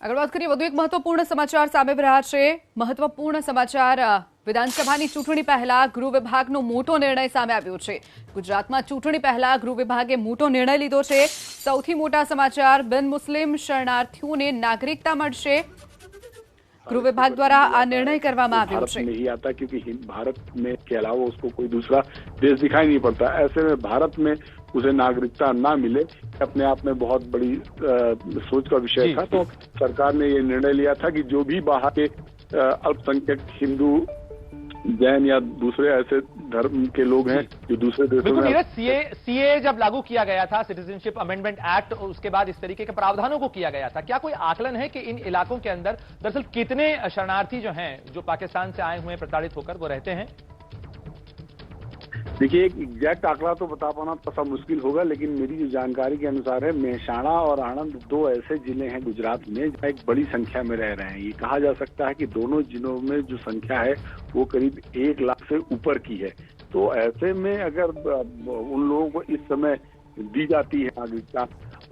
આગળ વાત કરીએ, વધુ એક મહત્વપૂર્ણ સમાચાર સામે રહ્યા છે. મહત્વપૂર્ણ સમાચાર વિધાનસભાની ચૂંટણી પહેલા ગૃહ વિભાગનો મોટો નિર્ણય સામે આવ્યો છે. ગુજરાતમાં ચૂંટણી પહેલા ગૃહ વિભાગે મોટો નિર્ણય લીધો છે. સૌથી મોટા સમાચાર, બિન મુસ્લિમ શરણાર્થીઓને નાગરિકતા મળશે. गृह विभाग द्वारा आ निर्णय करवामा આવ્યો છે. नहीं आता क्योंकि भारत में के अलावा उसको कोई दूसरा देश दिखाई नहीं पड़ता. ऐसे में भारत में उसे नागरिकता ना मिले अपने आप में बहुत बड़ी सोच का विषय था. तो सरकार ने ये निर्णय लिया था कि जो भी बाहर के अल्पसंख्यक हिंदू, जैन या दूसरे ऐसे धर्म के लोग हैं जो दूसरे देशों में सीए जब लागू किया गया था, सिटीजनशिप अमेंडमेंट एक्ट, उसके बाद इस तरीके के प्रावधानों को किया गया था. क्या कोई आकलन है कि इन इलाकों के अंदर दरअसल कितने शरणार्थी जो हैं, जो पाकिस्तान से आए हुए प्रताड़ित होकर वो रहते हैं? देखिए, एक एग्जैक्ट आंकड़ा तो बता पाना थोड़ा मुश्किल होगा, लेकिन मेरी जो जानकारी के अनुसार है, मेहसाणा और आणंद दो ऐसे जिले हैं गुजरात में जहाँ एक बड़ी संख्या में रह रहे हैं. ये कहा जा सकता है कि दोनों जिलों में जो संख्या है वो करीब 1 लाख से ऊपर की है. तो ऐसे में अगर उन लोगों को इस समय दी जाती है नागरिकता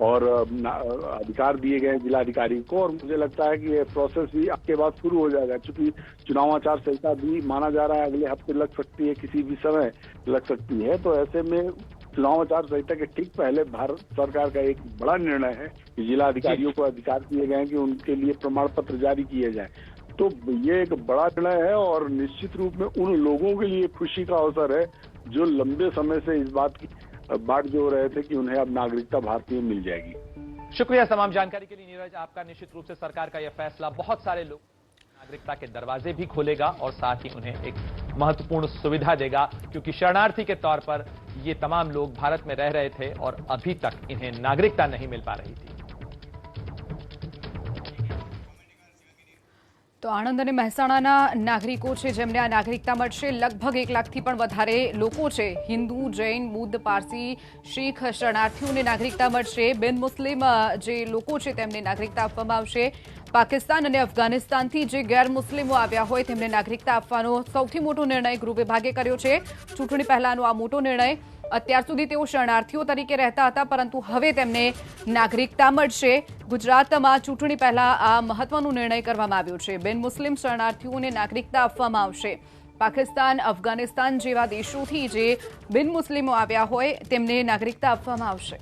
और अधिकार दिए गए जिलाधिकारी को, और मुझे लगता है कि ये प्रोसेस भी आपके बाद शुरू हो जाएगा, क्योंकि चुनाव आचार संहिता भी माना जा रहा है अगले हफ्ते लग सकती है, किसी भी समय लग सकती है. तो ऐसे में चुनाव आचार संहिता के ठीक पहले भारत सरकार का एक बड़ा निर्णय है कि जिला अधिकारियों को अधिकार दिए गए हैं कि उनके लिए प्रमाण पत्र जारी किए जाए. तो ये एक बड़ा निर्णय है और निश्चित रूप में उन लोगों के लिए खुशी का अवसर है जो लंबे समय से इस बात की बाट जो रहे थे कि उन्हें अब नागरिकता भारतीय मिल जाएगी. शुक्रिया तमाम जानकारी के लिए नीरज. आपका निश्चित रूप से सरकार का यह फैसला बहुत सारे लोग नागरिकता के दरवाजे भी खोलेगा और साथ ही उन्हें एक महत्वपूर्ण सुविधा देगा, क्योंकि शरणार्थी के तौर पर ये तमाम लोग भारत में रह रहे थे और अभी तक इन्हें नागरिकता नहीं मिल पा रही थी. તો આણંદ અને મહેસાણાના નાગરિકો છે જેમને આ નાગરિકતા મળશે. લગભગ 1 લાખથી પણ વધારે લોકો છે. હિન્દુ, જૈન, બુદ્ધ, પારસી, શીખ શરણાર્થીઓને નાગરિકતા મળશે. બિન મુસ્લિમ જે લોકો છે તેમને નાગરિકતા આપવામાં આવશે. પાકિસ્તાન અને અફઘાનિસ્તાનથી જે ગેરમુસ્લિમો આવ્યા હોય તેમને નાગરિકતા આપવાનો સૌથી મોટો નિર્ણય ગૃહ વિભાગે કર્યો છે. ચૂંટણી પહેલાનો આ મોટો નિર્ણય. અત્યાર સુધી તેઓ શરણાર્થીઓ તરીકે રહેતા હતા, પરંતુ હવે તેમને નાગરિકતા મળશે. ગુજરાતમાં ચૂંટણી પહેલા આ મહત્વનો નિર્ણય કરવામાં આવ્યો છે. બિન મુસ્લિમ શરણાર્થીઓને નાગરિકતા આપવામાં આવશે. પાકિસ્તાન, અફઘાનિસ્તાન જેવા દેશોથી જે બિન મુસ્લિમો આવ્યા હોય તેમને નાગરિકતા આપવામાં આવશે.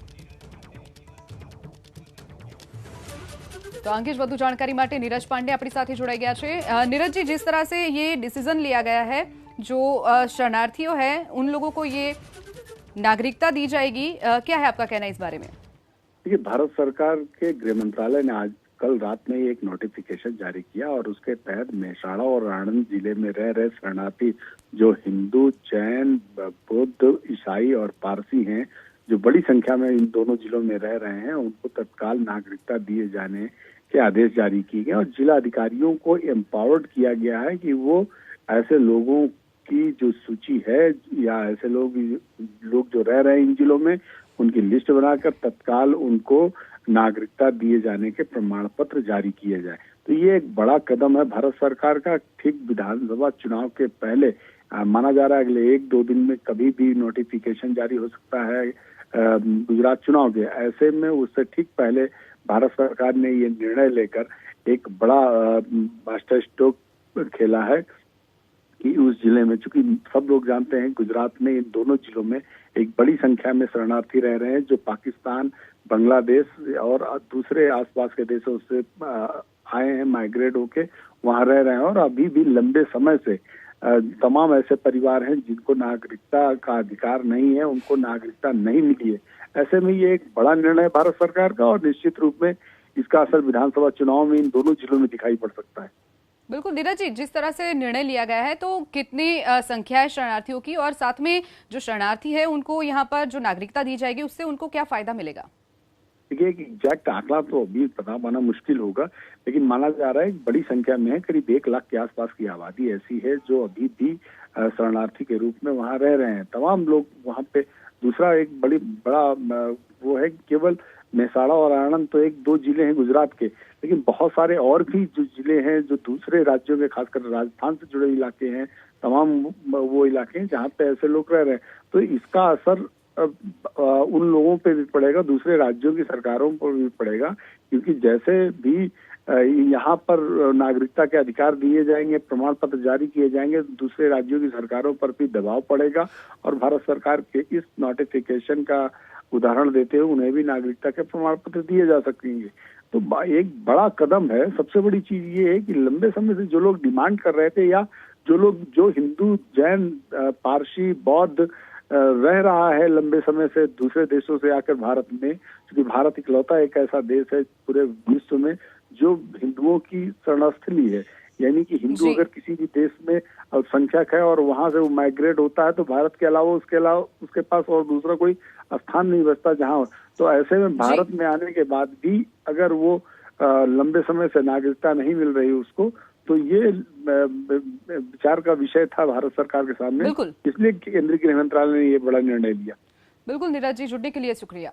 तो अंकित વધુ जानकारी માટે नीरज पांडे अपनी साथ जुड़ाई गया है. नीरज जी, जिस तरह से ये डिसीजन लिया गया है, जो शरणार्थियों है उन लोगों को ये नागरिकता दी जाएगी, क्या है आपका कहना इस बारे में? देखिए, भारत सरकार के गृह मंत्रालय ने आज कल रात में एक नोटिफिकेशन जारी किया और उसके तहत मेहसाणा और आणंद जिले में रह रहे शरणार्थी जो हिंदू, जैन, बौद्ध, ईसाई और पारसी हैं, जो बड़ी संख्या में इन दोनों जिलों में रह रहे हैं, उनको तत्काल नागरिकता दिए जाने के आदेश जारी किए गए और जिला अधिकारियों को एम्पावर्ड किया गया है कि वो ऐसे लोगों की जो सूची है या ऐसे लोग जो रह रहे हैं इन जिलों में, उनकी लिस्ट बनाकर तत्काल उनको नागरिकता दिए जाने के प्रमाण पत्र जारी किए जाए. तो ये एक बड़ा कदम है भारत सरकार का. ठीक विधानसभा चुनाव के पहले माना जा रहा है अगले 1-2 दिन में कभी भी नोटिफिकेशन जारी हो सकता है गुजरात चुनाव के. ऐसे में उससे ठीक पहले भारत सरकार ने ये निर्णय लेकर एक बड़ा मास्टर स्ट्रोक खेला है कि उस जिले में, चूंकि सब लोग जानते हैं गुजरात में इन दोनों जिलों में एक बड़ी संख्या में शरणार्थी रह रहे हैं जो पाकिस्तान, बांग्लादेश और दूसरे आसपास के देशों से आए हैं, माइग्रेट होके वहां रह रहे हैं और अभी भी लंबे समय से तमाम ऐसे परिवार हैं जिनको नागरिकता का अधिकार नहीं है, उनको नागरिकता नहीं मिली है. ऐसे में ये एक बड़ा निर्णय भारत सरकार का और निश्चित रूप में इसका असर विधानसभा चुनाव में इन दोनों जिलों में दिखाई पड़ सकता है. बिल्कुल नीरज जी, जिस तरह से निर्णय लिया गया है, तो कितनी संख्या है शरणार्थियों की, और साथ में जो शरणार्थी है उनको यहाँ पर जो नागरिकता दी जाएगी उससे उनको क्या फायदा मिलेगा? देखिए, एक एग्जैक्ट आंकड़ा तो अभी पता पाना मुश्किल होगा, लेकिन माना जा रहा है एक बड़ी संख्या में है, करीब 1 लाख के आसपास की आबादी ऐसी है जो अभी भी शरणार्थी के रूप में वहां रह रहे हैं. तमाम लोग वहां पे. दूसरा एक बड़ा वो है, केवल मेहसाणा और आणंद तो 1-2 जिले हैं गुजरात के, लेकिन बहुत सारे और भी जो जिले हैं जो दूसरे राज्यों के, खासकर राजस्थान से जुड़े इलाके हैं, तमाम वो इलाके हैं जहाँ पे ऐसे लोग रह रहे हैं. तो इसका असर उन लोगों पे भी पड़ेगा, दूसरे राज्यों की सरकारों पर भी पड़ेगा, क्योंकि जैसे भी यहाँ पर नागरिकता के अधिकार दिए जाएंगे, प्रमाण पत्र जारी किए जाएंगे, दूसरे राज्यों की सरकारों पर भी दबाव पड़ेगा और भारत सरकार के इस नोटिफिकेशन का उदाहरण देते हुए उन्हें भी नागरिकता के प्रमाण पत्र दिए जा सकेंगे। तो एक बड़ा कदम है। सबसे बड़ी चीज ये है कि लंबे समय से जो लोग डिमांड कर रहे थे, या जो हिंदू, जैन, पारसी, बौद्ध रह रहा है लंबे समय से दूसरे देशों से आकर भारत में, क्योंकि भारत इकलौता एक ऐसा देश है पूरे विश्व में जो हिंदुओं की शरणस्थली है। यानी कि हिंदू अगर किसी भी देश में अल्पसंख्यक है और वहां से वो माइग्रेट होता है तो भारत के अलावा उसके पास और दूसरा कोई स्थान नहीं बचता जहां। तो ऐसे में भारत में आने के बाद भी अगर वो लंबे समय से नागरिकता नहीं मिल रही उसको, तो ये विचार का विषय था भारत सरकार के सामने। इसलिए केंद्रीय गृह मंत्रालय ने ये बड़ा निर्णय लिया। बिल्कुल नीरज जी, जुड़ने के लिए शुक्रिया।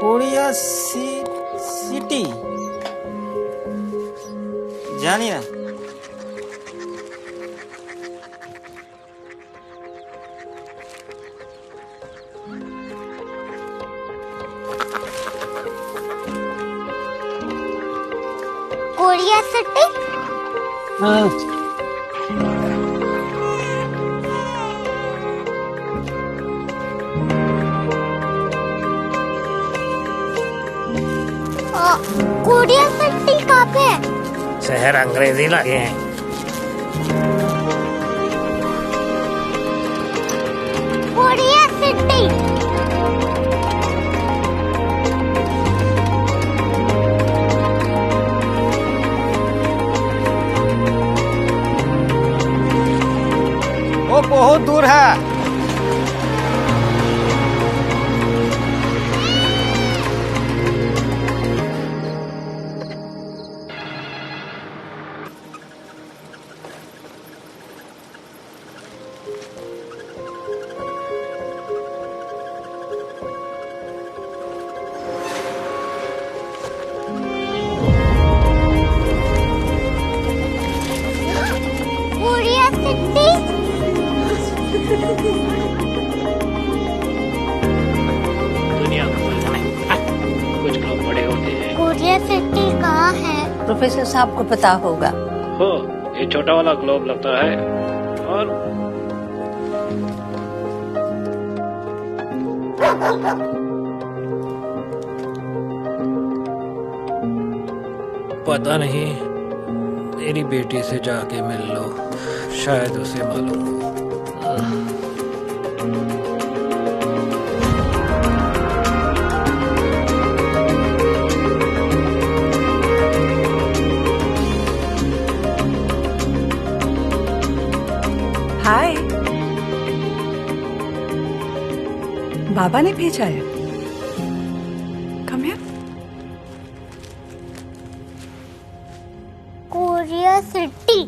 कोरिया सिटी जानिए कोरिया सिटी। कोरिया सिटी कहाँ पे है? शहर अंग्रेजी लगे हैं। Korea city. वो बहुत दूर है। दुनिया में कुछ लोग बड़े होते हैं। कोरिया सिटी कहाँ है? प्रोफेसर साहब को पता होगा। हो, ये छोटा वाला ग्लोब लगता है और पता नहीं, मेरी बेटी से जाके मिल लो, शायद उसे मालूम हो। हाय, बाबा ने भेजा है। Come here. Korea city.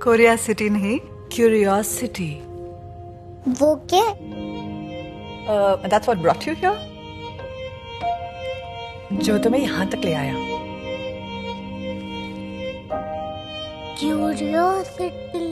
Korea city नहीं, क्यूरियोसिटी। वो क्या? That's what brought you here? जो तुम्हें यहाँ तक ले आया। क्यूरियोसिटी।